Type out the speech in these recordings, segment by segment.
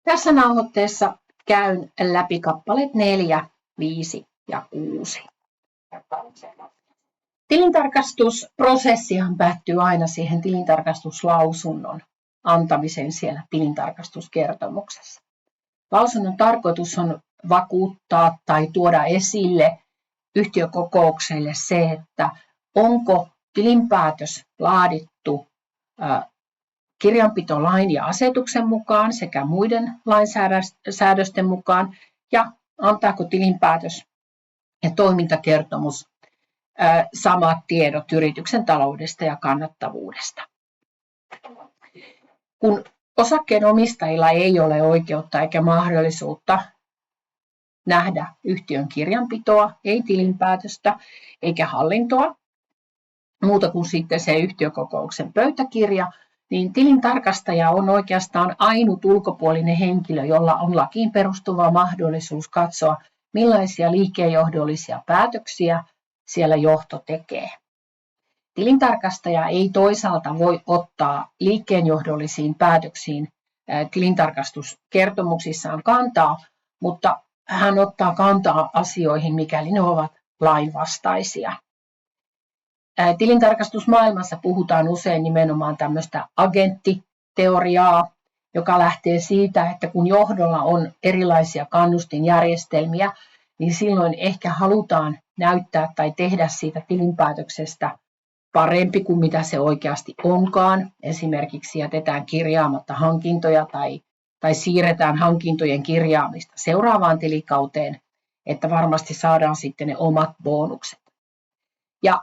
Tässä nauhoitteessa käyn läpi kappaleet 4, 5 ja 6. Tilintarkastusprosessihan päättyy aina siihen tilintarkastuslausunnon antamiseen siellä tilintarkastuskertomuksessa. Lausunnon tarkoitus on vakuuttaa tai tuoda esille yhtiökokoukselle se, että onko tilinpäätös laadittu kirjanpitolain ja asetuksen mukaan sekä muiden lainsäädösten mukaan ja antaako tilinpäätös ja toimintakertomus samat tiedot yrityksen taloudesta ja kannattavuudesta. Kun osakkeenomistajilla ei ole oikeutta eikä mahdollisuutta nähdä yhtiön kirjanpitoa, ei tilinpäätöstä eikä hallintoa, muuta kuin sitten se yhtiökokouksen pöytäkirja, niin tilintarkastaja on oikeastaan ainut ulkopuolinen henkilö, jolla on lakiin perustuva mahdollisuus katsoa, millaisia liikkeenjohdollisia päätöksiä siellä johto tekee. Tilintarkastaja ei toisaalta voi ottaa liikkeenjohdollisiin päätöksiin tilintarkastuskertomuksissaan kantaa, mutta hän ottaa kantaa asioihin, mikäli ne ovat lainvastaisia. Tilintarkastusmaailmassa puhutaan usein nimenomaan tämmöistä agenttiteoriaa, joka lähtee siitä, että kun johdolla on erilaisia kannustinjärjestelmiä, niin silloin ehkä halutaan näyttää tai tehdä siitä tilinpäätöksestä parempi kuin mitä se oikeasti onkaan. Esimerkiksi jätetään kirjaamatta hankintoja tai siirretään hankintojen kirjaamista seuraavaan tilikauteen, että varmasti saadaan sitten ne omat bonukset. Ja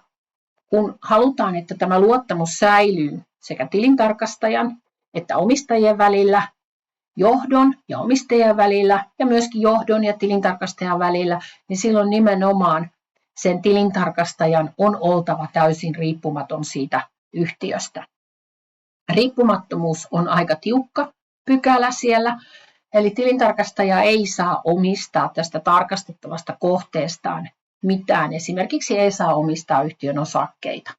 kun halutaan, että tämä luottamus säilyy sekä tilintarkastajan että omistajien välillä, johdon ja omistajien välillä ja myöskin johdon ja tilintarkastajan välillä, niin silloin nimenomaan sen tilintarkastajan on oltava täysin riippumaton siitä yhtiöstä. Riippumattomuus on aika tiukka pykälä siellä, eli tilintarkastaja ei saa omistaa tästä tarkastettavasta kohteestaan mitään. Esimerkiksi ei saa omistaa yhtiön osakkeita.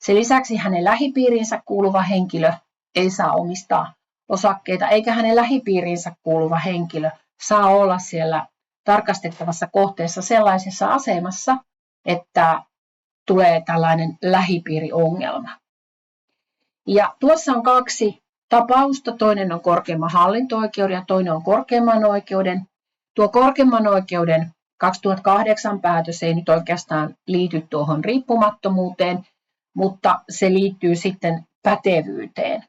Sen lisäksi hänen lähipiiriinsä kuuluva henkilö ei saa omistaa osakkeita, eikä hänen lähipiiriinsä kuuluva henkilö saa olla siellä tarkastettavassa kohteessa sellaisessa asemassa, että tulee tällainen lähipiiriongelma. Ja tuossa on 2 tapausta, toinen on korkeimman hallinto-oikeuden ja toinen on korkeimman oikeuden. Tuo korkeimman oikeuden 2008 päätös ei nyt oikeastaan liity tuohon riippumattomuuteen, mutta se liittyy sitten pätevyyteen.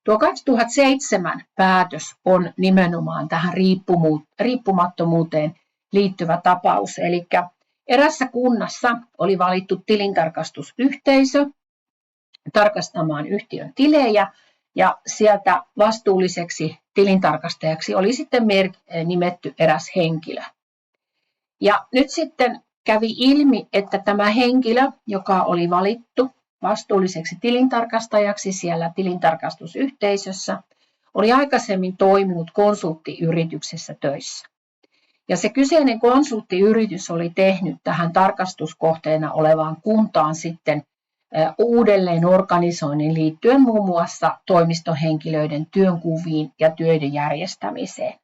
Tuo 2007 päätös on nimenomaan tähän riippumattomuuteen liittyvä tapaus. Eli erässä kunnassa oli valittu tilintarkastusyhteisö tarkastamaan yhtiön tilejä ja sieltä vastuulliseksi tilintarkastajaksi oli sitten nimetty eräs henkilö. Ja nyt sitten kävi ilmi, että tämä henkilö, joka oli valittu vastuulliseksi tilintarkastajaksi siellä tilintarkastusyhteisössä, oli aikaisemmin toiminut konsulttiyrityksessä töissä. Ja se kyseinen konsulttiyritys oli tehnyt tähän tarkastuskohteena olevaan kuntaan sitten uudelleen organisoinnin liittyen muun muassa toimistohenkilöiden työnkuviin ja töiden järjestämiseen.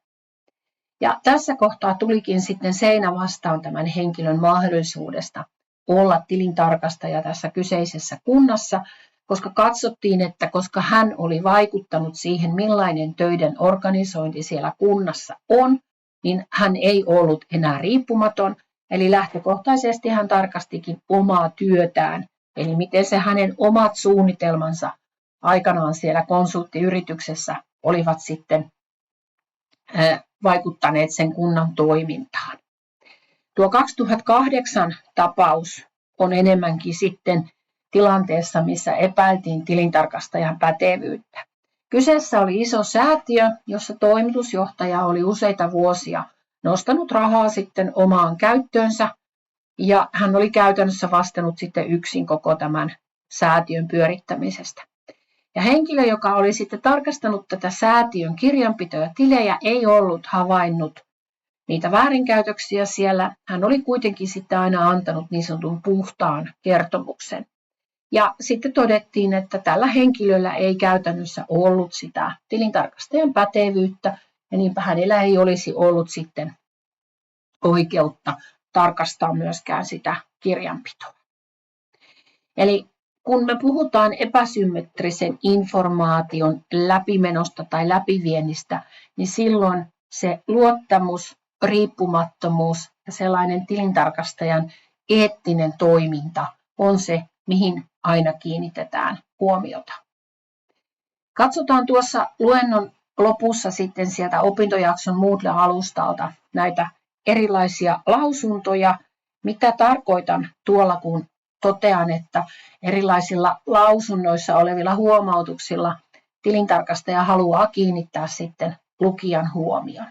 Ja tässä kohtaa tulikin sitten seinä vastaan tämän henkilön mahdollisuudesta olla tilintarkastaja tässä kyseisessä kunnassa, koska katsottiin, että koska hän oli vaikuttanut siihen, millainen töiden organisointi siellä kunnassa on, niin hän ei ollut enää riippumaton, eli lähtökohtaisesti hän tarkastikin omaa työtään, eli miten se hänen omat suunnitelmansa aikanaan siellä konsulttiyrityksessä olivat sitten vaikuttaneet sen kunnan toimintaan. Tuo 2008 tapaus on enemmänkin sitten tilanteessa, missä epäiltiin tilintarkastajan pätevyyttä. Kyseessä oli iso säätiö, jossa toimitusjohtaja oli useita vuosia nostanut rahaa sitten omaan käyttöönsä ja hän oli käytännössä vastannut sitten yksin koko tämän säätiön pyörittämisestä. Ja henkilö, joka oli sitten tarkastanut tätä säätiön kirjanpitoa ja tilejä, ei ollut havainnut niitä väärinkäytöksiä siellä. Hän oli kuitenkin sitten aina antanut niin sanotun puhtaan kertomuksen. Ja sitten todettiin, että tällä henkilöllä ei käytännössä ollut sitä tilintarkastajan pätevyyttä, ja niinpä hänellä ei olisi ollut sitten oikeutta tarkastaa myöskään sitä kirjanpitoa. Eli kun me puhutaan epäsymmetrisen informaation läpimenosta tai läpiviennistä, niin silloin se luottamus, riippumattomuus ja sellainen tilintarkastajan eettinen toiminta on se, mihin aina kiinnitetään huomiota. Katsotaan tuossa luennon lopussa sitten sieltä opintojakson Moodle-alustalta näitä erilaisia lausuntoja, mitä tarkoitan tuolla, kun totean, että erilaisilla lausunnoissa olevilla huomautuksilla tilintarkastaja haluaa kiinnittää sitten lukijan huomioon.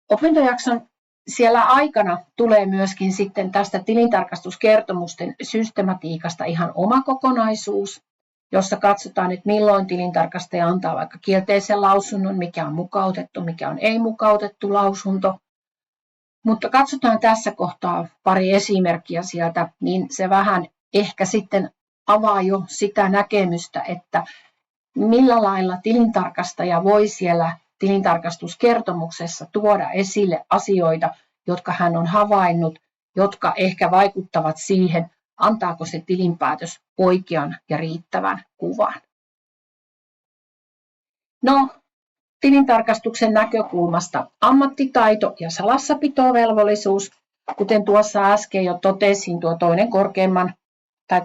Opintojakson siellä aikana tulee myöskin sitten tästä tilintarkastuskertomusten systematiikasta ihan oma kokonaisuus, jossa katsotaan, että milloin tilintarkastaja antaa vaikka kielteisen lausunnon, mikä on mukautettu, mikä on ei-mukautettu lausunto. Mutta katsotaan tässä kohtaa pari esimerkkiä sieltä, niin se vähän ehkä sitten avaa jo sitä näkemystä, että millä lailla tilintarkastaja voi siellä tilintarkastuskertomuksessa tuoda esille asioita, jotka hän on havainnut, jotka ehkä vaikuttavat siihen, antaako se tilinpäätös oikean ja riittävän kuvan. No, tilintarkastuksen näkökulmasta ammattitaito ja salassapitovelvollisuus, kuten tuossa äsken jo totesin, tuo toinen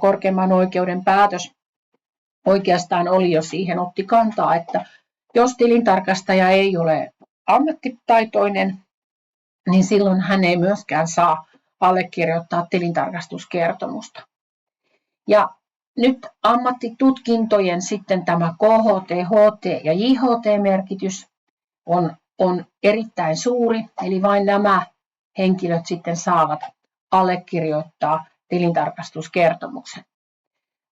korkeimman oikeuden päätös oikeastaan oli jo siihen otti kantaa, että jos tilintarkastaja ei ole ammattitaitoinen, niin silloin hän ei myöskään saa allekirjoittaa tilintarkastuskertomusta. Ja nyt ammattitutkintojen sitten tämä KHT, HT ja JHT-merkitys on erittäin suuri, eli vain nämä henkilöt sitten saavat allekirjoittaa tilintarkastuskertomuksen.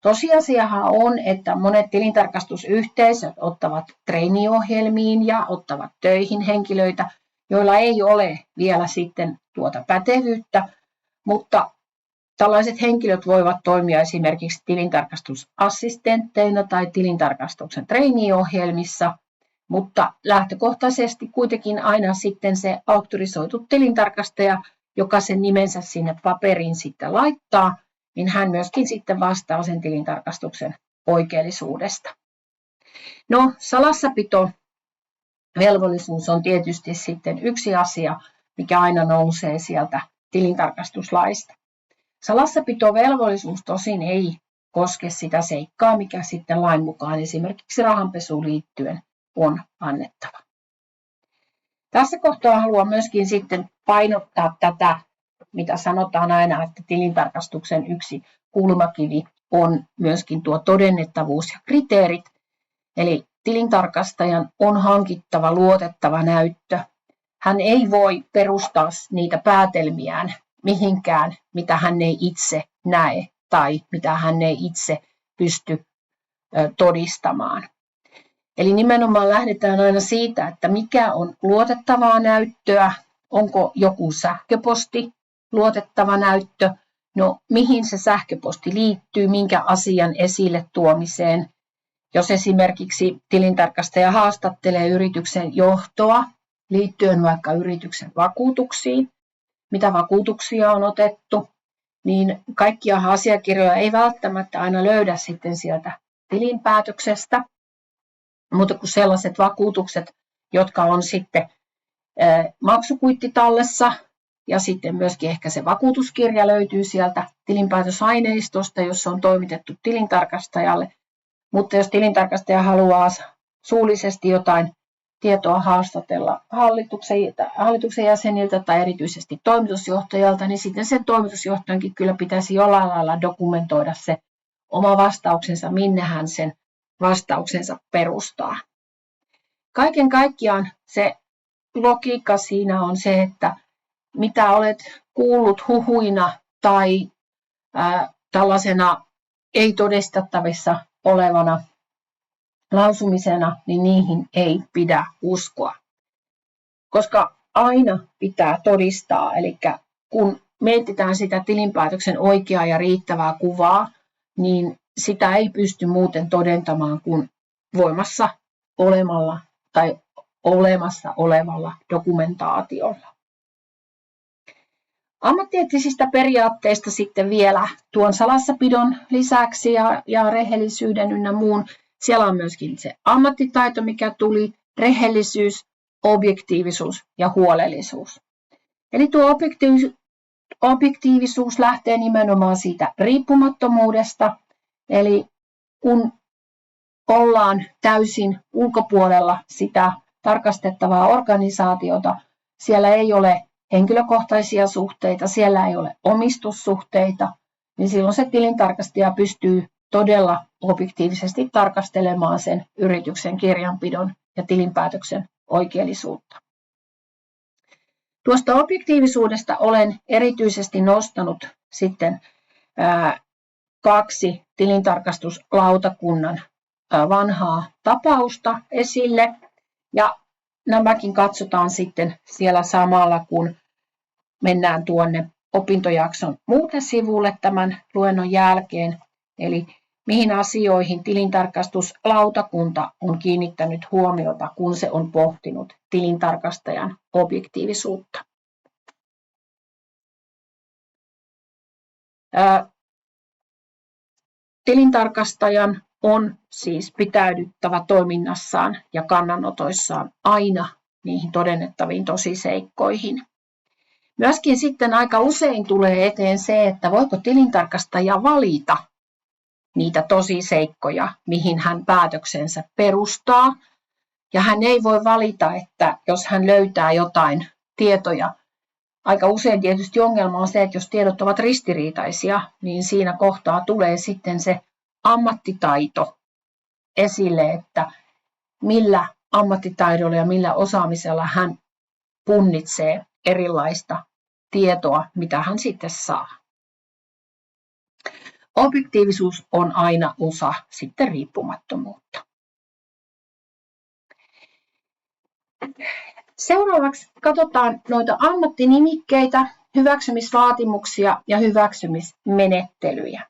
Tosiasiahan on, että monet tilintarkastusyhteisöt ottavat treeniohjelmiin ja ottavat töihin henkilöitä, joilla ei ole vielä sitten tuota pätevyyttä, mutta tällaiset henkilöt voivat toimia esimerkiksi tilintarkastusassistentteina tai tilintarkastuksen treeniohjelmissa, mutta lähtökohtaisesti kuitenkin aina sitten se auktorisoitu tilintarkastaja, joka sen nimensä sinne paperiin sitten laittaa, niin hän myöskin sitten vastaa sen tilintarkastuksen oikeellisuudesta. No, salassapitovelvollisuus on tietysti sitten yksi asia, mikä aina nousee sieltä tilintarkastuslaista. Salassapitovelvollisuus tosin ei koske sitä seikkaa, mikä sitten lain mukaan esimerkiksi rahanpesuun liittyen on annettava. Tässä kohtaa haluan myöskin sitten painottaa tätä, mitä sanotaan aina, että tilintarkastuksen yksi kulmakivi on myöskin tuo todennettavuus ja kriteerit. Eli tilintarkastajan on hankittava luotettava näyttö. Hän ei voi perustaa niitä päätelmiään mihinkään, mitä hän ei itse näe tai mitä hän ei itse pysty todistamaan. Eli nimenomaan lähdetään aina siitä, että mikä on luotettavaa näyttöä, onko joku sähköposti luotettava näyttö, no mihin se sähköposti liittyy, minkä asian esille tuomiseen. Jos esimerkiksi tilintarkastaja haastattelee yrityksen johtoa liittyen vaikka yrityksen vakuutuksiin, mitä vakuutuksia on otettu, niin kaikkia asiakirjoja ei välttämättä aina löydä sitten sieltä tilinpäätöksestä, mutta kun sellaiset vakuutukset, jotka on sitten maksukuittitallessa ja sitten myöskin ehkä se vakuutuskirja löytyy sieltä tilinpäätösaineistosta, jossa on toimitettu tilintarkastajalle, mutta jos tilintarkastaja haluaa suullisesti jotain tietoa haastatella hallituksen jäseniltä tai erityisesti toimitusjohtajalta, niin sitten sen toimitusjohtajankin kyllä pitäisi jollain lailla dokumentoida se oma vastauksensa, minne hän sen vastauksensa perustaa. Kaiken kaikkiaan se logiikka siinä on se, että mitä olet kuullut huhuina tai tällaisena ei todistettavissa olevana lausumisena, niin niihin ei pidä uskoa. Koska aina pitää todistaa, eli kun mietitään sitä tilinpäätöksen oikeaa ja riittävää kuvaa, niin sitä ei pysty muuten todentamaan kuin voimassa olemalla tai olemassa olevalla dokumentaatiolla. Ammattieettisistä periaatteista sitten vielä tuon salassapidon lisäksi ja rehellisyyden ynnä muun. Siellä on myöskin se ammattitaito, mikä tuli, rehellisyys, objektiivisuus ja huolellisuus. Eli tuo objektiivisuus lähtee nimenomaan siitä riippumattomuudesta, eli kun ollaan täysin ulkopuolella sitä tarkastettavaa organisaatiota, siellä ei ole henkilökohtaisia suhteita, siellä ei ole omistussuhteita, niin silloin se tilintarkastaja pystyy todella objektiivisesti tarkastelemaan sen yrityksen kirjanpidon ja tilinpäätöksen oikeellisuutta. Tuosta objektiivisuudesta olen erityisesti nostanut sitten 2 tilintarkastuslautakunnan vanhaa tapausta esille, ja nämäkin katsotaan sitten siellä samalla, kun mennään tuonne opintojakson muulle sivulle tämän luennon jälkeen, eli mihin asioihin tilintarkastuslautakunta on kiinnittänyt huomiota, kun se on pohtinut tilintarkastajan objektiivisuutta. Tilintarkastajan on siis pitäydyttävä toiminnassaan ja kannanotoissaan aina niihin todennettaviin tosiseikkoihin. Myöskin sitten aika usein tulee eteen se, että voiko tilintarkastaja valita niitä tosiseikkoja, mihin hän päätöksensä perustaa. Ja hän ei voi valita, että jos hän löytää jotain tietoja. Aika usein tietysti ongelma on se, että jos tiedot ovat ristiriitaisia, niin siinä kohtaa tulee sitten se ammattitaito esille, että millä ammattitaidolla ja millä osaamisella hän punnitsee erilaista tietoa, mitä hän sitten saa. Objektiivisuus on aina osa sitten riippumattomuutta. Seuraavaksi katsotaan noita ammattinimikkeitä, hyväksymisvaatimuksia ja hyväksymismenettelyjä.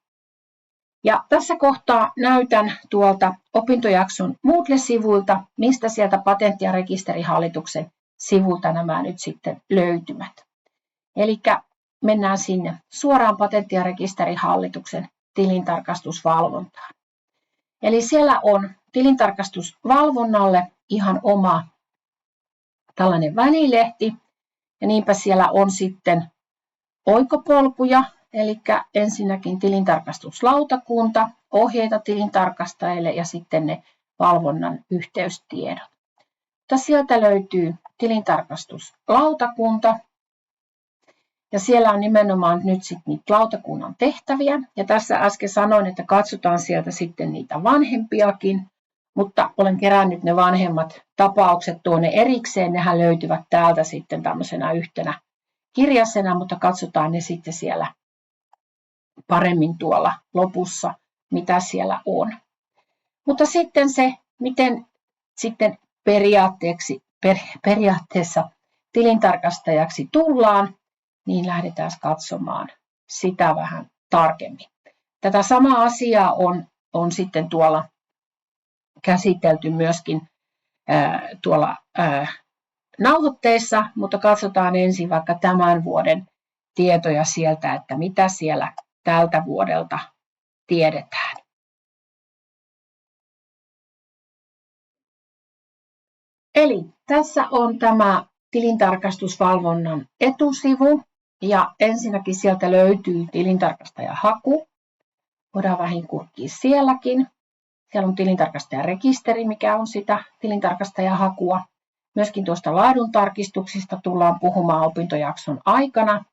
Ja tässä kohtaa näytän tuolta opintojakson Moodle-sivuilta, mistä sieltä Patentti- ja rekisterihallituksen sivulta nämä nyt sitten löytyvät. Eli mennään sinne suoraan Patentti- ja rekisterihallituksen tilintarkastusvalvontaan. Eli siellä on tilintarkastusvalvonnalle ihan oma tällainen välilehti, ja niinpä siellä on sitten oikopolkuja, eli ensinnäkin tilintarkastuslautakunta, ohjeita tilintarkastajille ja sitten ne valvonnan yhteystiedot. Mutta sieltä löytyy tilintarkastuslautakunta, ja siellä on nimenomaan nyt sitten niitä lautakunnan tehtäviä, ja tässä äsken sanoin, että katsotaan sieltä sitten niitä vanhempiakin, mutta olen kerännyt ne vanhemmat tapaukset tuonne erikseen, nehän löytyvät täältä sitten tämmöisenä yhtenä kirjasena, mutta katsotaan ne sitten siellä paremmin tuolla lopussa, mitä siellä on. Mutta sitten se, miten sitten periaatteessa tilintarkastajaksi tullaan, niin lähdetään katsomaan sitä vähän tarkemmin. Tätä samaa asiaa on sitten tuolla käsitelty myöskin tuolla nauhoitteissa, mutta katsotaan ensin vaikka tämän vuoden tietoja sieltä, että mitä siellä tältä vuodelta tiedetään. Eli tässä on tämä tilintarkastusvalvonnan etusivu, ja ensinnäkin sieltä löytyy tilintarkastajahaku. Voidaan vähän kurkkia sielläkin. Siellä on tilintarkastajan rekisteri, mikä on sitä tilintarkastajahakua. Myöskin tuosta laaduntarkistuksista tullaan puhumaan opintojakson aikana.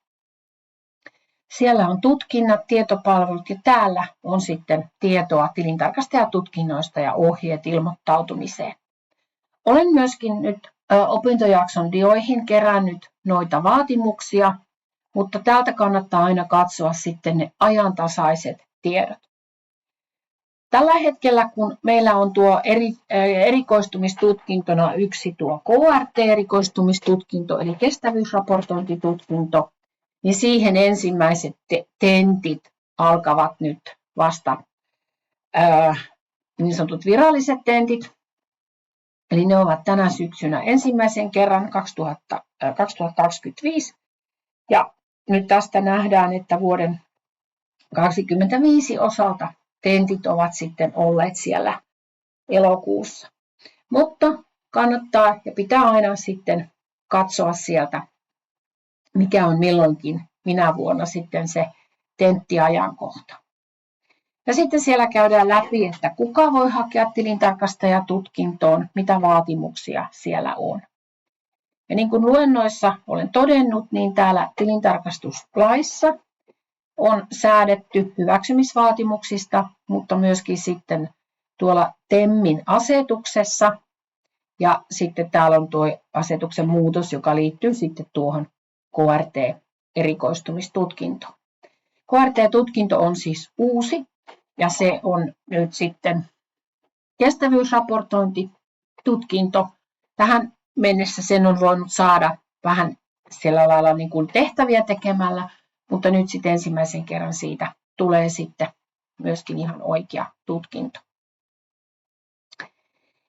Siellä on tutkinnat, tietopalvelut ja täällä on sitten tietoa tilintarkastajatutkinnoista ja ohjeet ilmoittautumiseen. Olen myöskin nyt opintojakson dioihin kerännyt noita vaatimuksia, mutta täältä kannattaa aina katsoa sitten ne ajantasaiset tiedot. Tällä hetkellä, kun meillä on tuo erikoistumistutkintona yksi tuo KRT-erikoistumistutkinto, eli kestävyysraportointitutkinto, niin siihen ensimmäiset tentit alkavat nyt vasta niin sanotut viralliset tentit. Eli ne ovat tänä syksynä ensimmäisen kerran 2025. Ja nyt tästä nähdään, että vuoden 2025 osalta tentit ovat sitten olleet siellä elokuussa. Mutta kannattaa ja pitää aina sitten katsoa sieltä, mikä on milloinkin minä vuonna sitten se tenttiajankohta. Ja sitten siellä käydään läpi, että kuka voi hakea tilintarkastajatutkintoon, mitä vaatimuksia siellä on. Ja niin kuin luennoissa olen todennut, niin täällä tilintarkastuslaissa on säädetty hyväksymisvaatimuksista, mutta myöskin sitten tuolla TEMin asetuksessa. Ja sitten täällä on tuo asetuksen muutos, joka liittyy sitten tuohon KRT-erikoistumistutkintoon. KRT-tutkinto on siis uusi ja se on nyt sitten kestävyysraportointitutkinto. Tähän mennessä sen on voinut saada vähän sillä lailla niin kuin tehtäviä tekemällä, mutta nyt sitten ensimmäisen kerran siitä tulee sitten myöskin ihan oikea tutkinto.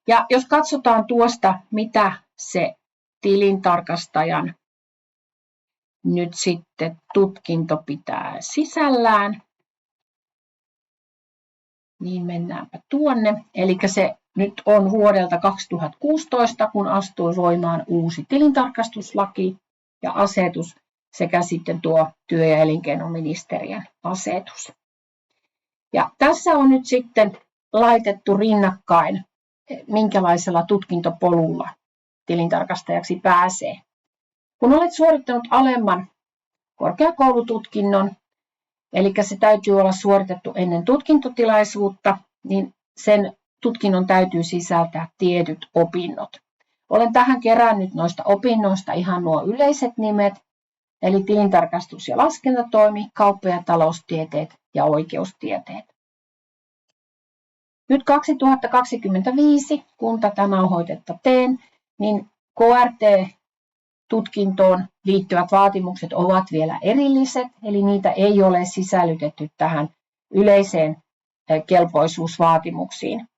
Ja jos katsotaan tuosta, mitä se tilintarkastajan nyt sitten tutkinto pitää sisällään, niin mennäänpä tuonne. Eli se nyt on vuodelta 2016, kun astui voimaan uusi tilintarkastuslaki ja asetus sekä sitten tuo työ- ja elinkeinoministeriön asetus. Ja tässä on nyt sitten laitettu rinnakkain, minkälaisella tutkintopolulla tilintarkastajaksi pääsee. Kun olet suorittanut alemman korkeakoulututkinnon, eli se täytyy olla suoritettu ennen tutkintotilaisuutta, niin sen tutkinnon täytyy sisältää tietyt opinnot. Olen tähän kerännyt noista opinnoista ihan nuo yleiset nimet, eli tilintarkastus- ja laskentatoimi, kauppa- ja taloustieteet ja oikeustieteet. Nyt 2025, kun tätä nauhoitetta teen, niin KRT-tutkintoon liittyvät vaatimukset ovat vielä erilliset, eli niitä ei ole sisällytetty tähän yleiseen kelpoisuusvaatimuksiin.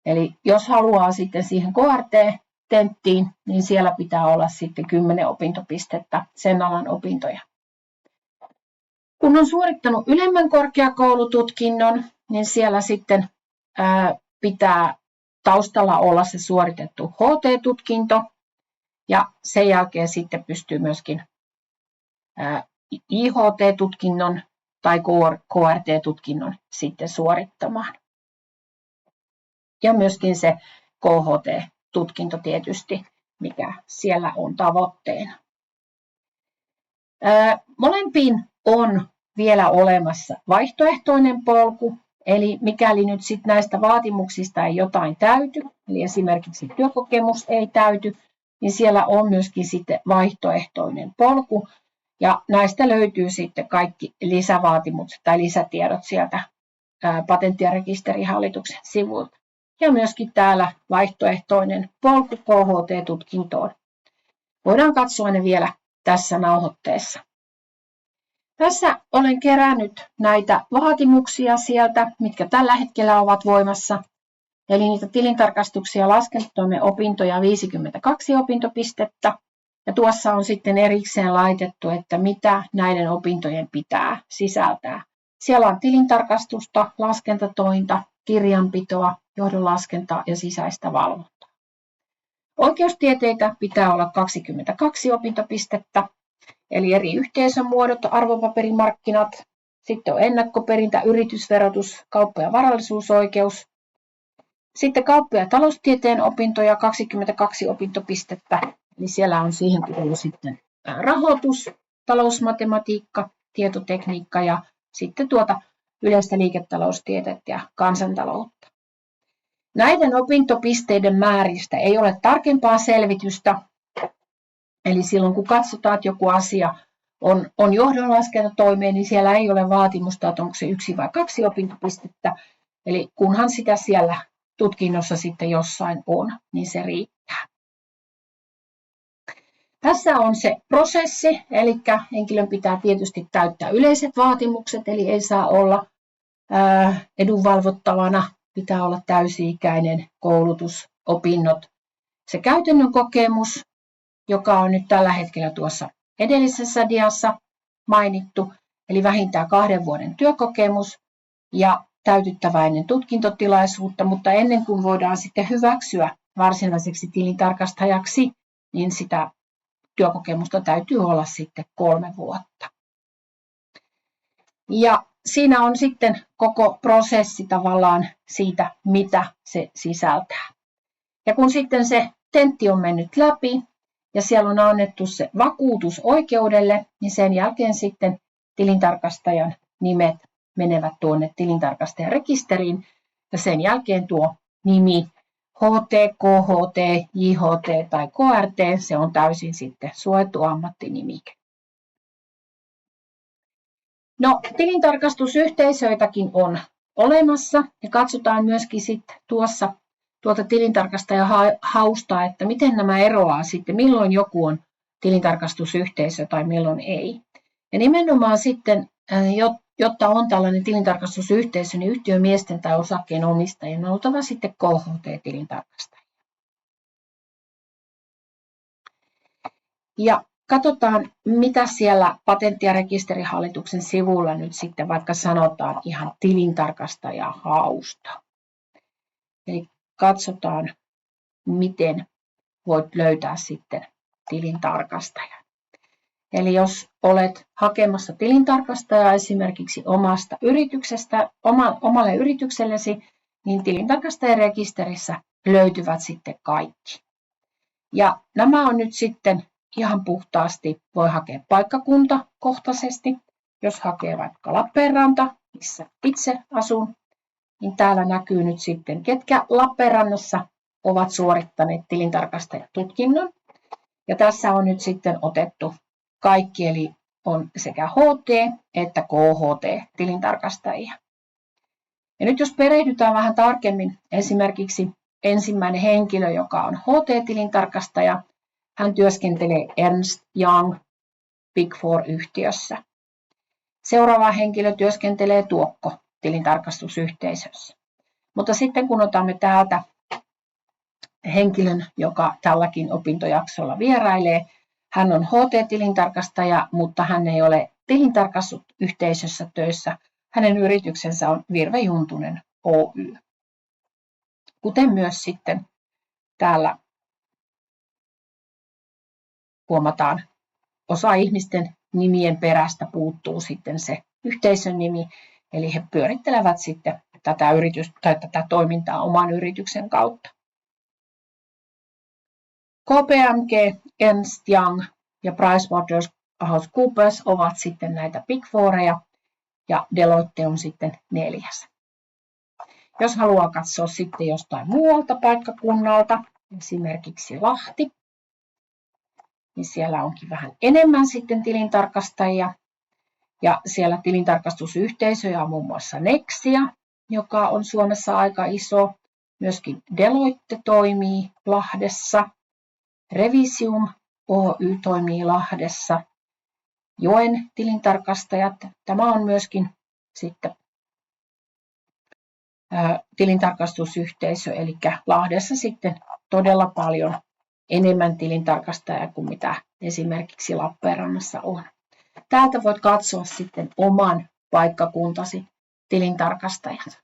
Eli jos haluaa sitten siihen KRT-tenttiin, niin siellä pitää olla sitten 10 opintopistettä sen alan opintoja. Kun on suorittanut ylemmän korkeakoulututkinnon, niin siellä sitten pitää taustalla olla se suoritettu HT-tutkinto ja sen jälkeen sitten pystyy myöskin IHT-tutkinnon tai KRT-tutkinnon sitten suorittamaan. Ja myöskin se KHT-tutkinto tietysti, mikä siellä on tavoitteena. Molempiin on vielä olemassa vaihtoehtoinen polku, eli mikäli nyt sit näistä vaatimuksista ei jotain täyty, eli esimerkiksi työkokemus ei täyty, niin siellä on myöskin sitten vaihtoehtoinen polku, ja näistä löytyy sitten kaikki lisävaatimukset tai lisätiedot sieltä Patentti- ja rekisterihallituksen sivulta. Ja myöskin täällä vaihtoehtoinen polku KHT-tutkintoon. Voidaan katsoa ne vielä tässä nauhoitteessa. Tässä olen kerännyt näitä vaatimuksia sieltä, mitkä tällä hetkellä ovat voimassa. Eli niitä tilintarkastuksia ja laskentatoimen opintoja 52 opintopistettä. Ja tuossa on sitten erikseen laitettu, että mitä näiden opintojen pitää sisältää. Siellä on tilintarkastusta, laskentatointa, kirjanpitoa, johdonlaskentaa ja sisäistä valvontaa. Oikeustieteitä pitää olla 22 opintopistettä, eli eri yhteisömuodot, arvopaperimarkkinat, sitten on ennakkoperintä, yritysverotus, kauppa- ja varallisuusoikeus. Sitten kauppa- ja taloustieteen opintoja 22 opintopistettä, eli siellä on siihen kuuluu sitten rahoitus, talousmatematiikka, tietotekniikka ja sitten yleistä liiketaloustiedettä ja kansantaloutta. Näiden opintopisteiden määristä ei ole tarkempaa selvitystä, eli silloin kun katsotaan, että joku asia on johdonlaskentatoimeen, niin siellä ei ole vaatimusta, että onko se 1 vai 2 opintopistettä, eli kunhan sitä siellä tutkinnossa sitten jossain on, niin se riittää. Tässä on se prosessi, eli henkilön pitää tietysti täyttää yleiset vaatimukset, eli ei saa olla edunvalvottavana, pitää olla täysi-ikäinen, koulutus, opinnot. Se käytännön kokemus, joka on nyt tällä hetkellä tuossa edellisessä diassa mainittu, eli vähintään 2 vuoden työkokemus ja täytyttäväinen tutkintotilaisuutta, mutta ennen kuin voidaan sitten hyväksyä varsinaiseksi tilintarkastajaksi, niin sitä työkokemusta täytyy olla sitten 3 vuotta. Ja siinä on sitten koko prosessi tavallaan siitä, mitä se sisältää. Ja kun sitten se tentti on mennyt läpi ja siellä on annettu se vakuutus oikeudelle, niin sen jälkeen sitten tilintarkastajan nimet menevät tuonne tilintarkastajan rekisteriin ja sen jälkeen tuo nimi HT, KHT, JHT tai KRT, se on täysin sitten suojattu ammattinimike. No, tilintarkastusyhteisöitäkin on olemassa ja katsotaan myöskin sitten tuolta tilintarkastajan hausta, että miten nämä eroaa sitten, milloin joku on tilintarkastusyhteisö tai milloin ei. Ja nimenomaan sitten, jotta on tällainen tilintarkastusyhteisö, niin yhtiömiesten tai osakkeenomistajien on oltava sitten KHT-tilintarkastaja. Ja katsotaan, mitä siellä Patentti- ja rekisterihallituksen sivulla nyt sitten vaikka sanotaan ihan tilintarkastajahausta. Eli katsotaan, miten voit löytää sitten tilintarkastajan. Eli jos olet hakemassa tilintarkastajaa esimerkiksi omasta yrityksestä, omalle yrityksellesi, niin tilintarkastajan rekisterissä löytyvät sitten kaikki. Ja nämä on nyt sitten ihan puhtaasti, voi hakea paikkakuntakohtaisesti. Jos hakee vaikka Lappeenranta, missä itse asun, niin täällä näkyy nyt sitten, ketkä Lappeenrannassa ovat suorittaneet tilintarkastajatutkinnon. Ja tässä on nyt sitten otettu kaikki, eli on sekä HT että KHT-tilintarkastajia. Ja nyt jos perehdytään vähän tarkemmin, esimerkiksi ensimmäinen henkilö, joka on HT-tilintarkastaja, hän työskentelee Ernst Young Big Four-yhtiössä. Seuraava henkilö työskentelee Tuokko-tilintarkastusyhteisössä. Mutta sitten kun otamme täältä henkilön, joka tälläkin opintojaksolla vierailee, hän on HT-tilintarkastaja, mutta hän ei ole tilintarkastusyhteisössä töissä. Hänen yrityksensä on Virve Juntunen Oy. Kuten myös sitten täällä huomataan, osa ihmisten nimien perästä puuttuu sitten se yhteisön nimi, eli he pyörittelevät sitten tätä toimintaa oman yrityksen kautta. KPMG, Ernst Young ja PricewaterhouseCoopers ovat sitten näitä Big Foureja ja Deloitte on sitten 4. Jos haluaa katsoa sitten jostain muualta paikkakunnalta, esimerkiksi Lahti, niin siellä onkin vähän enemmän sitten tilintarkastajia. Ja siellä tilintarkastusyhteisöjä on muun muassa Nexia, joka on Suomessa aika iso. Myöskin Deloitte toimii Lahdessa. Revisium Oy toimii Lahdessa. Joen tilintarkastajat, tämä on myöskin sitten tilintarkastusyhteisö, eli Lahdessa sitten todella paljon enemmän tilintarkastajia kuin mitä esimerkiksi Lappeenrannassa on. Täältä voit katsoa sitten oman paikkakuntasi tilintarkastajat.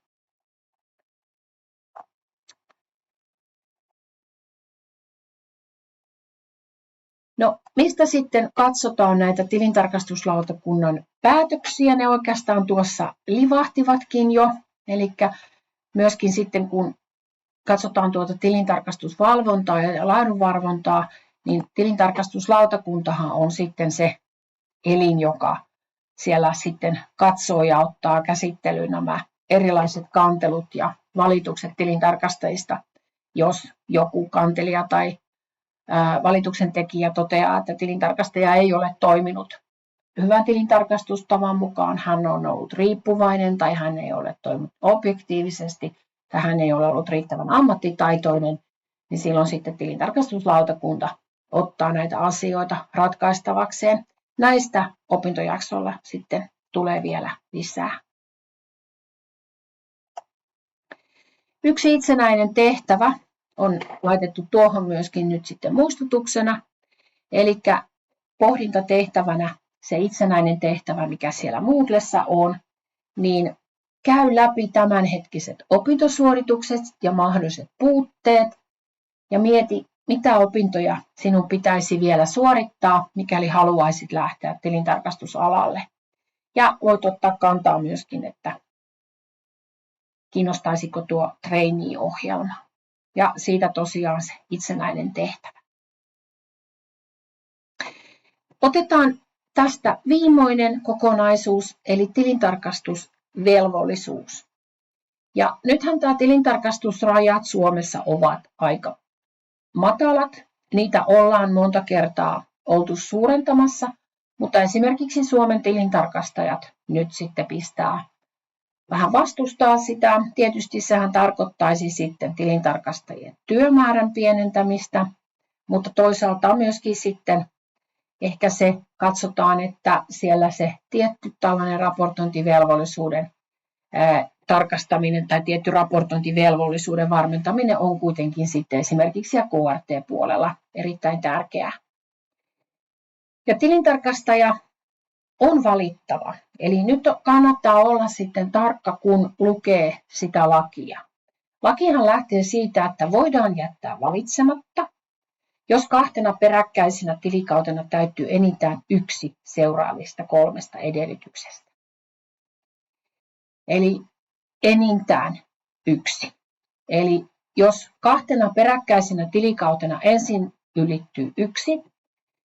No, mistä sitten katsotaan näitä tilintarkastuslautakunnan päätöksiä? Ne oikeastaan tuossa livahtivatkin jo. Eli myöskin sitten kun katsotaan tuota tilintarkastusvalvontaa ja laadunvalvontaa, niin tilintarkastuslautakuntahan on sitten se elin, joka siellä sitten katsoo ja ottaa käsittelyyn nämä erilaiset kantelut ja valitukset tilintarkastajista, jos joku kantelija tai valituksen tekijä toteaa, että tilintarkastaja ei ole toiminut hyvän tilintarkastustavan mukaan, hän on ollut riippuvainen tai hän ei ole toiminut objektiivisesti tai hän ei ole ollut riittävän ammattitaitoinen, niin silloin sitten tilintarkastuslautakunta ottaa näitä asioita ratkaistavakseen. Näistä opintojaksolla sitten tulee vielä lisää. Yksi itsenäinen tehtävä on laitettu tuohon myöskin nyt sitten muistutuksena, eli pohdintatehtävänä se itsenäinen tehtävä, mikä siellä Moodlessa on, niin käy läpi tämänhetkiset opintosuoritukset ja mahdolliset puutteet ja mieti, mitä opintoja sinun pitäisi vielä suorittaa, mikäli haluaisit lähteä tilintarkastusalalle. Ja voit ottaa kantaa myöskin, että kiinnostaisiko tuo trainee-ohjelma. Ja siitä tosiaan se itsenäinen tehtävä. Otetaan tästä viimeinen kokonaisuus, eli tilintarkastusvelvollisuus. Ja nythän tämä tilintarkastusrajat Suomessa ovat aika matalat. Niitä ollaan monta kertaa oltu suurentamassa, mutta esimerkiksi Suomen tilintarkastajat nyt sitten vähän vastustaa sitä. Tietysti sehän tarkoittaisi sitten tilintarkastajien työmäärän pienentämistä, mutta toisaalta myöskin sitten ehkä se katsotaan, että siellä se tietty tällainen raportointivelvollisuuden tarkastaminen tai tietty raportointivelvollisuuden varmentaminen on kuitenkin sitten esimerkiksi KRT-puolella erittäin tärkeää. Ja tilintarkastaja on valittava. Eli nyt kannattaa olla sitten tarkka, kun lukee sitä lakia. Lakihan lähtee siitä, että voidaan jättää valitsematta, jos 2 peräkkäisenä tilikautena täyttyy enintään 1 seuraavista 3 edellytyksestä. Eli enintään 1. Eli jos 2 peräkkäisenä tilikautena ensin ylittyy 1,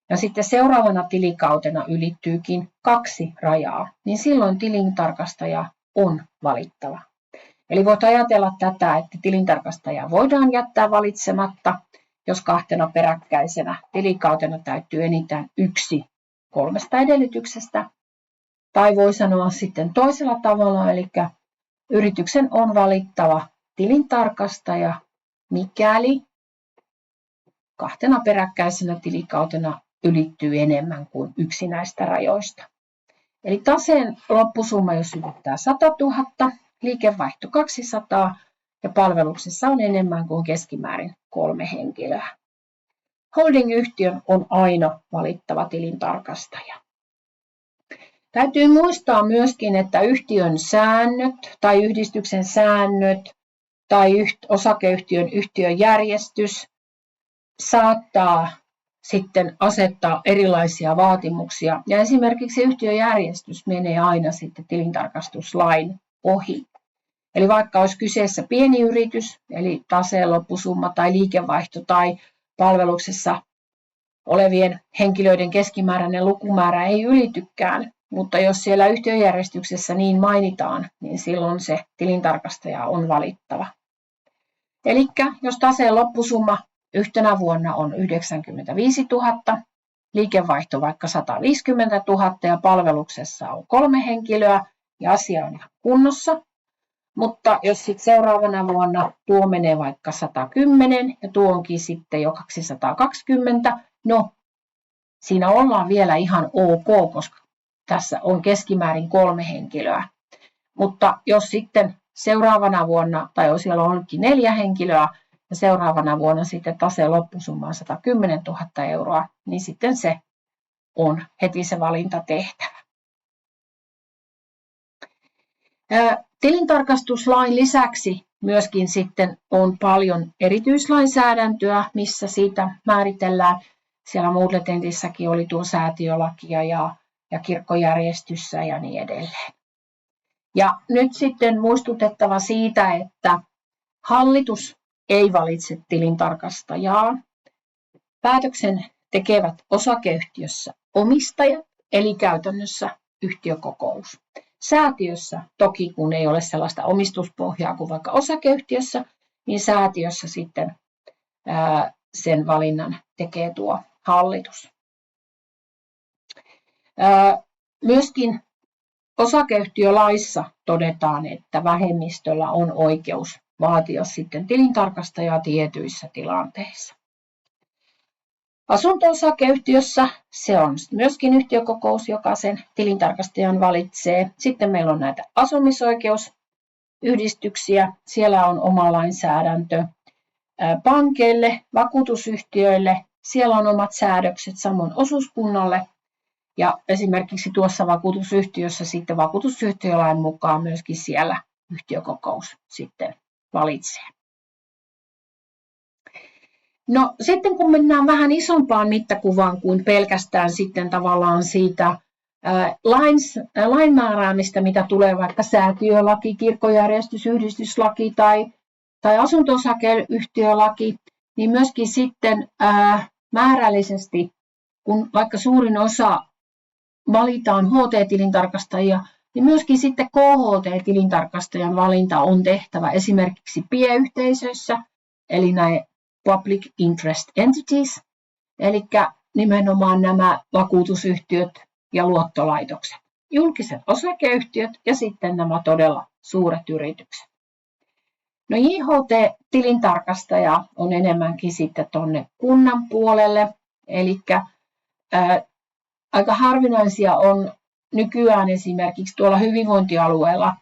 ja sitten seuraavana tilikautena ylittyykin 2 rajaa, niin silloin tilintarkastaja on valittava. Eli voit ajatella tätä, että tilintarkastajaa voidaan jättää valitsematta, jos 2 peräkkäisenä tilikautena täyttyy enintään 1 3 edellytyksestä. Tai voi sanoa sitten toisella tavalla, eli yrityksen on valittava tilintarkastaja, mikäli 2 peräkkäisenä tilikautena ylittyy enemmän kuin 1 näistä rajoista. Eli taseen loppusumma, jos ylittää 100 000, liikevaihto 200 ja palveluksessa on enemmän kuin keskimäärin 3 henkilöä. Holding-yhtiön on aina valittava tilintarkastaja. Täytyy muistaa myöskin, että yhtiön säännöt tai yhdistyksen säännöt tai osakeyhtiön yhtiöjärjestys saattaa sitten asettaa erilaisia vaatimuksia. Ja esimerkiksi yhtiöjärjestys menee aina sitten tilintarkastuslain ohi. Eli vaikka olisi kyseessä pieni yritys, eli taseen loppusumma tai liikevaihto tai palveluksessa olevien henkilöiden keskimääräinen lukumäärä ei ylitykään, mutta jos siellä yhtiöjärjestyksessä niin mainitaan, niin silloin se tilintarkastaja on valittava. Eli jos taseen loppusumma yhtenä vuonna on 95 000, liikevaihto vaikka 150 000 ja palveluksessa on 3 henkilöä ja asia on ihan kunnossa, mutta jos sitten seuraavana vuonna tuo menee vaikka 110 ja tuo onkin sitten jo 220, no siinä ollaan vielä ihan ok, koska tässä on keskimäärin 3 henkilöä. Mutta jos sitten seuraavana vuonna, tai siellä onkin 4 henkilöä, ja seuraavana vuonna sitten taseen loppusumma on 110 000 euroa, niin sitten se on heti se valinta tehtävä. Tilintarkastuslain lisäksi myöskin sitten on paljon erityislainsäädäntöä, missä siitä määritellään. Siellä Moodle-tentissäkin oli tuo säätiölakia ja kirkkojärjestyssä ja niin edelleen. Ja nyt sitten muistutettava siitä, että hallitus ei valitse tilintarkastajaa. Päätöksen tekevät osakeyhtiössä omistajat, eli käytännössä yhtiökokous. Säätiössä toki, kun ei ole sellaista omistuspohjaa kuin vaikka osakeyhtiössä, niin säätiössä sitten sen valinnan tekee tuo hallitus. Myöskin osakeyhtiölaissa todetaan, että vähemmistöllä on oikeus vaatia sitten tilintarkastajaa tietyissä tilanteissa. Asunto-osakeyhtiössä se on myöskin yhtiökokous, joka sen tilintarkastajan valitsee. Sitten meillä on näitä asumisoikeusosakeyhtiöitä, yhdistyksiä, siellä on oma lainsäädäntö. Pankeille, vakuutusyhtiöille, siellä on omat säädökset, samoin osuuskunnalle. Ja esimerkiksi tuossa vakuutusyhtiössä sitten vakuutusyhtiölain mukaan myöskin siellä yhtiökokous sitten valitsee. No sitten kun mennään vähän isompaan mittakuvaan kuin pelkästään sitten tavallaan siitä lain määräämistä, mitä tulee vaikka säätiölaki, kirkkojärjestys, yhdistyslaki tai asunto-osakeyhtiölaki, niin myöskin sitten määrällisesti, kun vaikka suurin osa valitaan HT-tilintarkastajia, niin myöskin sitten KHT-tilintarkastajan valinta on tehtävä esimerkiksi pieyhteisöissä, eli näin public interest entities, eli nimenomaan nämä vakuutusyhtiöt ja luottolaitokset, julkiset osakeyhtiöt ja sitten nämä todella suuret yritykset. No JHT-tilintarkastaja on enemmänkin sitten tuonne kunnan puolelle, eli aika harvinaisia on nykyään esimerkiksi tuolla hyvinvointialueella,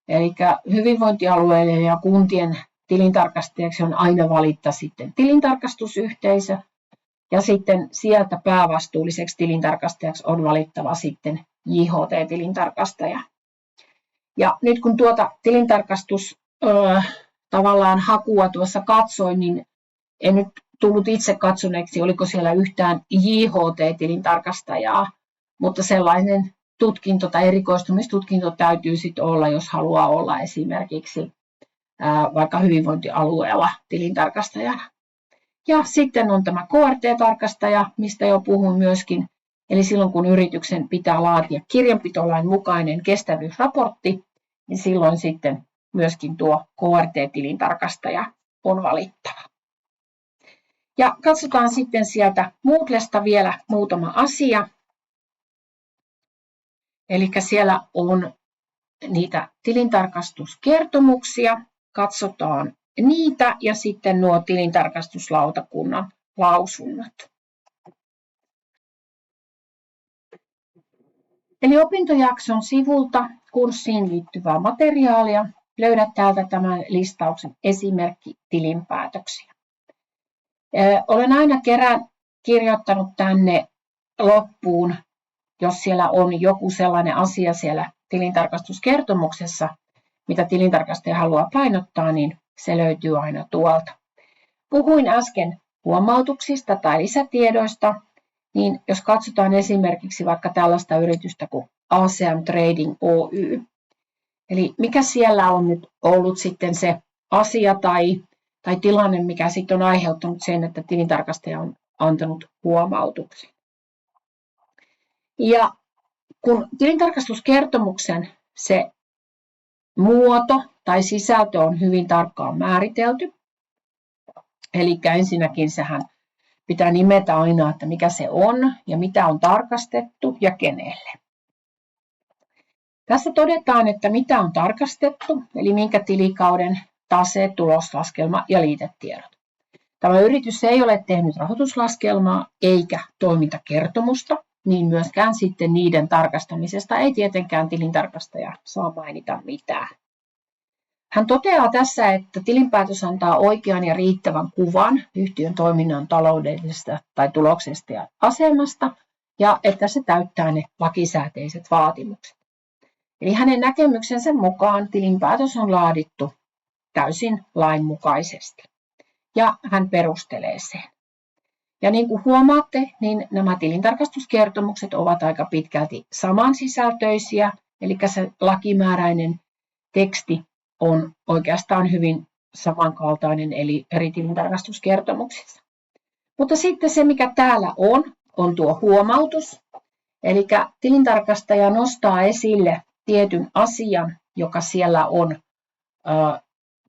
eli hyvinvointialueille ja kuntien tilintarkastajaksi on aina valitta sitten tilintarkastusyhteisö, ja sitten sieltä päävastuulliseksi tilintarkastajaksi on valittava sitten JHT-tilintarkastaja. Ja nyt kun tuota tavallaan hakua tuossa katsoin, niin en nyt tullut itse katsoneeksi, oliko siellä yhtään JHT-tilintarkastajaa, mutta sellainen tutkinto tai erikoistumistutkinto täytyy sitten olla, jos haluaa olla esimerkiksi vaikka hyvinvointialueella tilintarkastajana. Ja sitten on tämä KRT-tarkastaja, mistä jo puhuin myöskin, eli silloin kun yrityksen pitää laatia kirjanpitolain mukainen kestävyysraportti, niin silloin sitten myöskin tuo KRT-tilintarkastaja on valittava. Ja katsotaan sitten sieltä Mooglesta vielä muutama asia. Eli siellä on niitä tilintarkastuskertomuksia, katsotaan niitä ja sitten nuo tilintarkastuslautakunnan lausunnot. Eli opintojakson sivulta kurssiin liittyvää materiaalia. Löydät täältä tämän listauksen esimerkki tilinpäätöksiä. Olen aina kirjoittanut tänne loppuun, jos siellä on joku sellainen asia siellä tilintarkastuskertomuksessa, mitä tilintarkastaja haluaa painottaa, niin se löytyy aina tuolta. Puhuin äsken huomautuksista tai lisätiedoista, niin jos katsotaan esimerkiksi vaikka tällaista yritystä kuin ASEAN Trading Oy, eli mikä siellä on nyt ollut sitten se asia tai tilanne, mikä sitten on aiheuttanut sen, että tilintarkastaja on antanut huomautuksen. Ja kun tilintarkastuskertomuksen se muoto tai sisältö on hyvin tarkkaan määritelty, eli ensinnäkin sehän pitää nimetä aina, että mikä se on ja mitä on tarkastettu ja kenelle. Tässä todetaan, että mitä on tarkastettu, eli minkä tilikauden tase, tuloslaskelma ja liitetiedot. Tämä yritys ei ole tehnyt rahoituslaskelmaa eikä toimintakertomusta, niin myöskään sitten niiden tarkastamisesta ei tietenkään tilintarkastaja saa mainita mitään. Hän toteaa tässä, että tilinpäätös antaa oikean ja riittävän kuvan yhtiön toiminnan taloudellisesta tai tuloksesta ja asemasta, ja että se täyttää ne lakisääteiset vaatimukset. Eli hänen näkemyksensä mukaan tilinpäätös on laadittu täysin lainmukaisesti, ja hän perustelee sen. Ja niin kuin huomaatte, niin nämä tilintarkastuskertomukset ovat aika pitkälti samansisältöisiä, eli se lakimääräinen teksti on oikeastaan hyvin samankaltainen, eli eri tilintarkastuskertomuksissa. Mutta sitten se, mikä täällä on tuo huomautus, eli tilintarkastaja nostaa esille tietyn asian, joka siellä on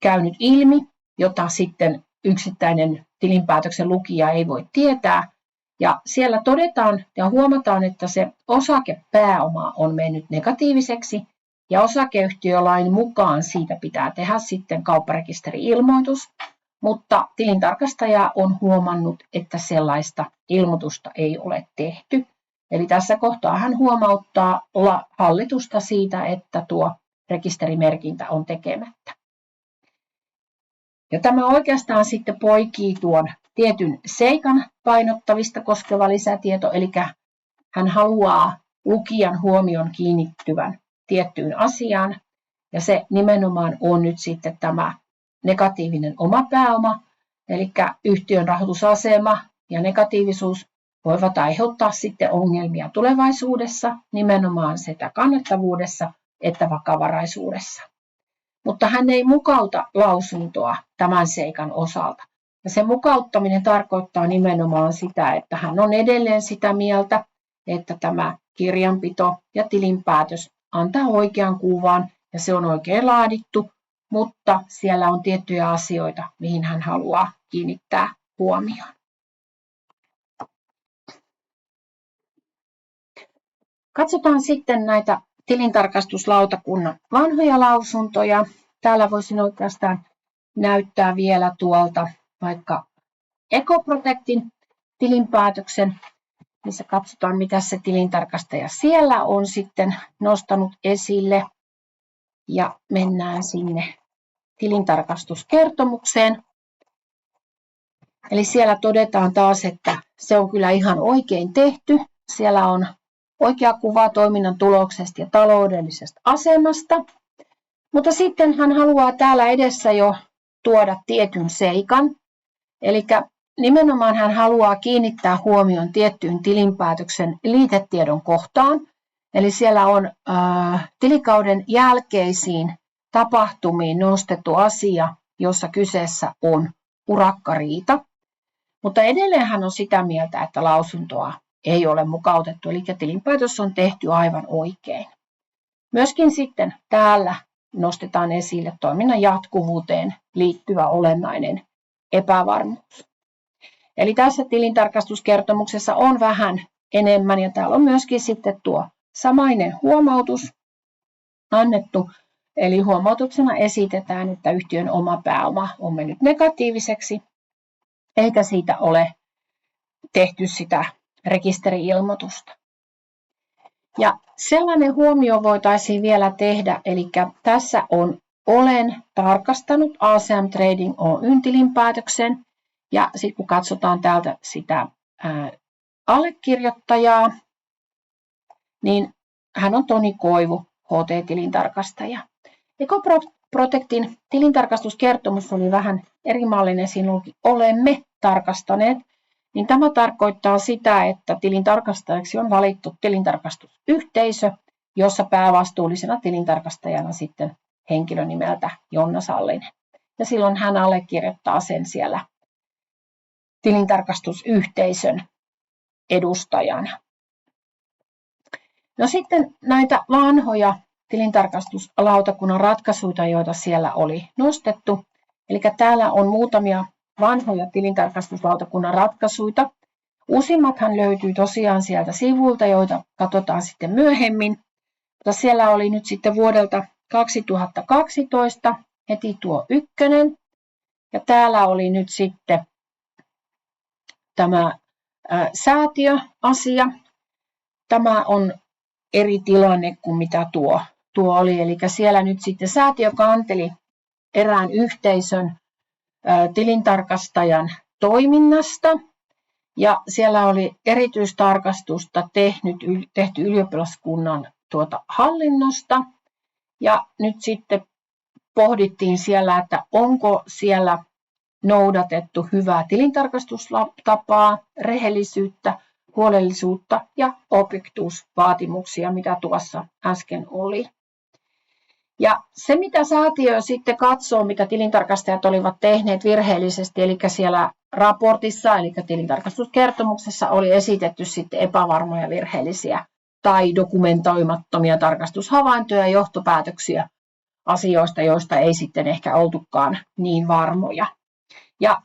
käynyt ilmi, jota sitten yksittäinen tilinpäätöksen lukija ei voi tietää. Ja siellä todetaan ja huomataan, että se osakepääoma on mennyt negatiiviseksi ja osakeyhtiölain mukaan siitä pitää tehdä sitten kaupparekisteri-ilmoitus, mutta tilintarkastaja on huomannut, että sellaista ilmoitusta ei ole tehty. Eli tässä kohtaa hän huomauttaa hallitusta siitä, että tuo rekisterimerkintä on tekemättä. Ja tämä oikeastaan sitten poikii tuon tietyn seikan painottavista koskeva lisätieto, eli hän haluaa lukijan huomion kiinnittyvän tiettyyn asiaan, ja se nimenomaan on nyt sitten tämä negatiivinen oma pääoma, eli yhtiön rahoitusasema ja negatiivisuus voivat aiheuttaa sitten ongelmia tulevaisuudessa, nimenomaan sekä kannattavuudessa että vakavaraisuudessa. Mutta hän ei mukauta lausuntoa tämän seikan osalta. Ja se mukauttaminen tarkoittaa nimenomaan sitä, että hän on edelleen sitä mieltä, että tämä kirjanpito ja tilinpäätös antaa oikean kuvan ja se on oikein laadittu, mutta siellä on tiettyjä asioita, mihin hän haluaa kiinnittää huomioon. Katsotaan sitten näitä tilintarkastuslautakunnan vanhoja lausuntoja. Täällä voisin oikeastaan näyttää vielä tuolta vaikka Ecoprotectin tilinpäätöksen, missä katsotaan, mitä se tilintarkastaja siellä on sitten nostanut esille. Ja mennään sinne tilintarkastuskertomukseen. Eli siellä todetaan taas, että se on kyllä ihan oikein tehty. Siellä on oikea kuva toiminnan tuloksesta ja taloudellisesta asemasta. Mutta sitten hän haluaa täällä edessä jo tuoda tietyn seikan. Eli nimenomaan hän haluaa kiinnittää huomion tiettyyn tilinpäätöksen liitetiedon kohtaan. Eli siellä on tilikauden jälkeisiin tapahtumiin nostettu asia, jossa kyseessä on urakkariita. Mutta edelleen hän on sitä mieltä, että lausuntoa ei ole mukautettu, eli tilinpäätös on tehty aivan oikein. Myöskin sitten täällä nostetaan esille toiminnan jatkuvuuteen liittyvä olennainen epävarmuus. Eli tässä tilintarkastuskertomuksessa on vähän enemmän, ja täällä on myöskin sitten tuo samainen huomautus annettu. Eli huomautuksena esitetään, että yhtiön oma pääoma on mennyt negatiiviseksi, eikä siitä ole tehty sitä rekisteri-ilmoitusta. Ja sellainen huomio voitaisiin vielä tehdä, eli tässä olen tarkastanut ACM Trading Oyn tilinpäätöksen, ja sitten kun katsotaan täältä sitä allekirjoittajaa, niin hän on Toni Koivu, HT-tilintarkastaja. Ecoprotectin tilintarkastuskertomus oli vähän erimallinen, siinä olemme tarkastaneet, niin tämä tarkoittaa sitä, että tilintarkastajaksi on valittu tilintarkastusyhteisö, jossa päävastuullisena tilintarkastajana sitten henkilö nimeltä Jonna Sallinen. Ja silloin hän allekirjoittaa sen siellä tilintarkastusyhteisön edustajana. No sitten näitä vanhoja tilintarkastuslautakunnan ratkaisuja, joita siellä oli nostettu. Eli täällä on muutamia vanhoja tilintarkastuslautakunnan ratkaisuja. Uusimmathan löytyy tosiaan sieltä sivulta, joita katsotaan sitten myöhemmin. Mutta siellä oli nyt sitten vuodelta 2012 heti tuo ykkönen. Ja täällä oli nyt sitten tämä säätiöasia. Tämä on eri tilanne kuin mitä tuo oli. Eli siellä nyt sitten säätiö kanteli erään yhteisön tilintarkastajan toiminnasta. Ja siellä oli erityistarkastusta tehty ylioppilaskunnan hallinnosta. Ja nyt sitten pohdittiin siellä, että onko siellä noudatettu hyvää tilintarkastustapaa, rehellisyyttä, huolellisuutta ja objektiivisuusvaatimuksia, mitä tuossa äsken oli. Ja se, mitä säätiö sitten katsoo, mitä tilintarkastajat olivat tehneet virheellisesti, eli siellä raportissa, eli tilintarkastuskertomuksessa oli esitetty sitten epävarmoja, virheellisiä tai dokumentoimattomia tarkastushavaintoja ja johtopäätöksiä asioista, joista ei sitten ehkä oltukaan niin varmoja. Ja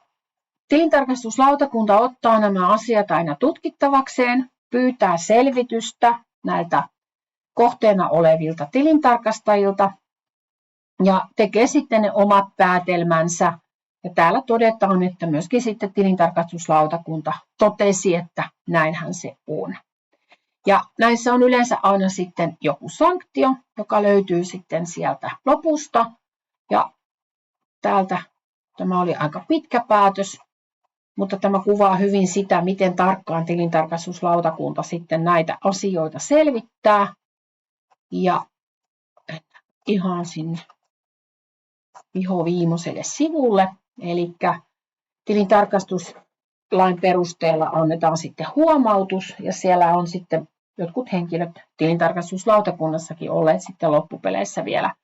tilintarkastuslautakunta ottaa nämä asiat aina tutkittavakseen, pyytää selvitystä näiltä kohteena olevilta tilintarkastajilta ja tekee sitten ne omat päätelmänsä. Ja täällä todetaan, että myöskin sitten tilintarkastuslautakunta totesi, että näinhän se on. Ja näissä on yleensä aina sitten joku sanktio, joka löytyy sitten sieltä lopusta. Ja täältä tämä oli aika pitkä päätös, mutta tämä kuvaa hyvin sitä, miten tarkkaan tilintarkastuslautakunta sitten näitä asioita selvittää. Ja ihan sinne vihoviimeiselle sivulle, eli tilintarkastuslain perusteella annetaan sitten huomautus, ja siellä on sitten jotkut henkilöt tilintarkastuslautakunnassakin olleet sitten loppupeleissä vielä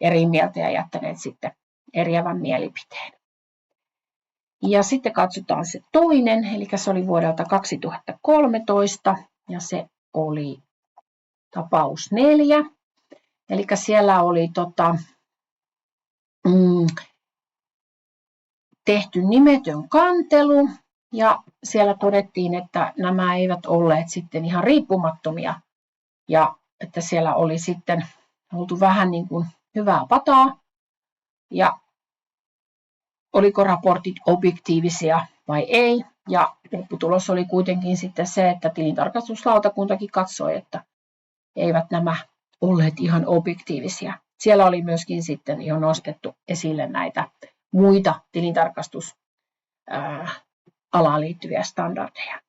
eri mieltä ja jättäneet sitten eriävän mielipiteen. Ja sitten katsotaan se toinen, eli se oli vuodelta 2013, ja se oli tapaus 4. Eli siellä oli tehty nimetön kantelu, ja siellä todettiin, että nämä eivät olleet sitten ihan riippumattomia, ja että siellä oli sitten oltu vähän niin kuin hyvää pataa, ja oliko raportit objektiivisia vai ei, ja lopputulos oli kuitenkin sitten se, että tilintarkastuslautakuntakin katsoi, että eivät nämä olleet ihan objektiivisia. Siellä oli myöskin sitten jo nostettu esille näitä muita tilintarkastusalaan liittyviä standardeja.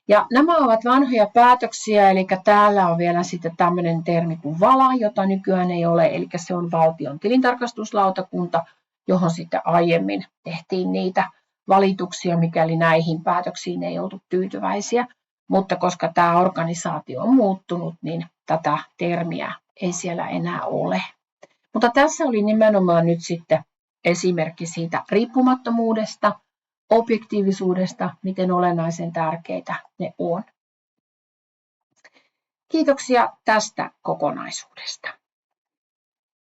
Ja nämä ovat vanhoja päätöksiä, eli täällä on vielä sitten tämmöinen termi kuin VALA, jota nykyään ei ole, eli se on valtion tilintarkastuslautakunta, johon sitten aiemmin tehtiin niitä valituksia, mikäli näihin päätöksiin ei oltu tyytyväisiä. Mutta koska tämä organisaatio on muuttunut, niin tätä termiä ei siellä enää ole. Mutta tässä oli nimenomaan nyt sitten esimerkki siitä riippumattomuudesta, objektiivisuudesta, miten olennaisen tärkeitä ne on. Kiitoksia tästä kokonaisuudesta.